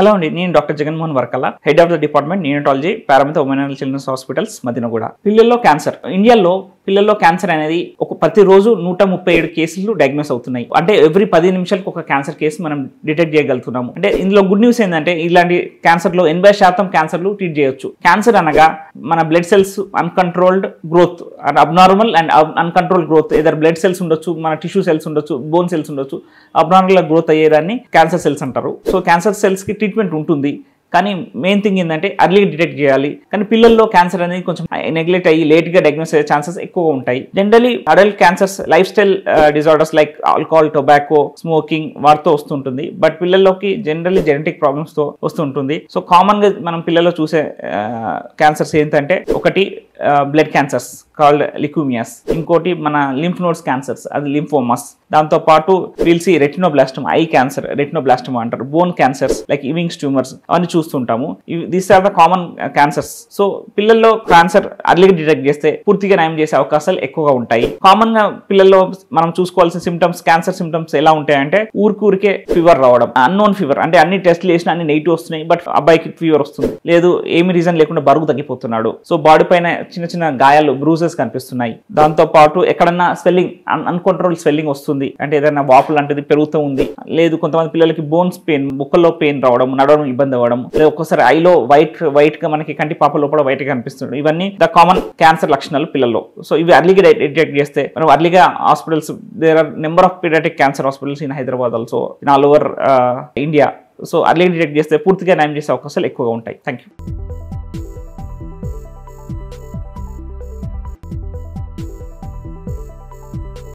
Hello అండి, నేను doctor Jaganmohan Varkala, head of the department neonatology, Paramitha women and children's hospitals, Madinaguda. పిల్లల్లో cancer, ఇండియాలో పిల్లల్లో క్యాన్సర్ అనేది ప్రతిరోజు 137 కేసులు డయాగ్నోస్ అవుతున్నాయి. అంటే ఎవ్రీ 10 నిమిషాలకు ఒక క్యాన్సర్ కేసు మనం డిటెక్ట్ చేయగలుగుతున్నాము. అంటే ఇందులో గుడ్ న్యూస్ ఏంటంటే ఇలాంటి క్యాన్సర్లో 80% క్యాన్సర్లు ట్రీట్ చేయొచ్చు. క్యాన్సర్ అనగా మన blood cells uncontrolled growth, abnormal and uncontrolled growth, either blood cells ఉండొచ్చు, మన టిష్యూ సెల్స్ ఉండొచ్చు, బోన్ సెల్స్ ఉండొచ్చు, అబ్నార్మల్ గ్రోత్ అయ్యేదాన్ని క్యాన్సర్ సెల్స్ అంటారు. సో క్యాన్సర్ సెల్స్కి ట్రీట్మెంట్ ఉంటుంది, కానీ మెయిన్ థింగ్ ఏంటంటే అర్లీగా డిటెక్ట్ చేయాలి. కానీ పిల్లల్లో క్యాన్సర్ అనేది కొంచెం నెగ్లెక్ట్ అయ్యి లేట్గా డయాగ్నోస్ అయ్యే ఛాన్సెస్ ఎక్కువగా ఉంటాయి. Generally adult cancers life style disorders like alcohol, tobacco, smoking వాటితో వస్తుంటుంది. బట్ పిల్లల్లోకి జనరల్లీ జెనెటిక్ ప్రాబ్లమ్స్తో వస్తుంటుంది. సో కామన్గా మనం పిల్లల్లో చూసే క్యాన్సర్స్ ఏంటంటే ఒకటి బ్లడ్ క్యాన్సర్స్ కాల్డ్ లిక్యూమియాస్, ఇంకోటి మన లింఫ్ నోడ్స్ క్యాన్సర్స్, అది లింఫోమాస్. దాంతోపాటు వీల్సి రెటినోబ్లాస్టమా, ఐ క్యాన్సర్ రెటినోబ్లాస్టమా అంటారు. Bone cancers like Ewing's tumours అవన్నీ చూస్తుంటాము. These are the common cancers. So పిల్లల్లో క్యాన్సర్ అర్లీగా డిటెక్ట్ చేస్తే పూర్తిగా నయం చేసే అవకాశాలు ఎక్కువగా ఉంటాయి. కామన్ గా పిల్లల్లో మనం చూసుకోవాల్సిన సిమ్టమ్స్, క్యాన్సర్ సిమ్టమ్స్ ఎలా ఉంటాయంటే ఊరికే ఫీవర్ రావడం, అన్నోన్ ఫీవర్, అంటే అన్ని టెస్ట్లు చేసినా అన్ని నెగిటివ్ వస్తున్నాయి, బట్ అబ్బాయికి ఫీవర్ వస్తుంది, లేదు ఏమి రీజన్ లేకుండా బరువు తగ్గిపోతున్నాడు. సో బాడీ పైన చిన్న చిన్న గాయాలు, బ్రూజెస్ కనిపిస్తున్నాయి. దాంతో పాటు ఎక్కడన్నా స్వెల్లింగ్, అన్కంట్రోల్ స్వెల్లింగ్ వస్తుంది, అంటే ఏదైనా వాపు లాంటిది పెరుగుతూ ఉంది. లేదు కొంతమంది పిల్లలకి బోన్స్ పెయిన్, బుక్కల్లో పెయిన్ రావడం, నడవడం ఇబ్బంది అవ్వడం, లేదా ఒక్కోసారి ఐలో వైట్ గా మనకి కంటి పాప లోపల వైట్ గా కనిపిస్తుంది. ఇవన్నీ ద కామన్ క్యాన్సర్ లక్షణాలు పిల్లల్లో. సో ఇవి అర్లీగా డిటెక్ట్ చేస్తే మనం అర్లీగా hospitals, there are number of paediatric cancer hospitals in Hyderabad, also in all over India. So అర్లీగా డిటెక్ట్ చేస్తే పూర్తిగా నయం చేసే అవకాశాలు ఎక్కువగా ఉంటాయి. Thank you.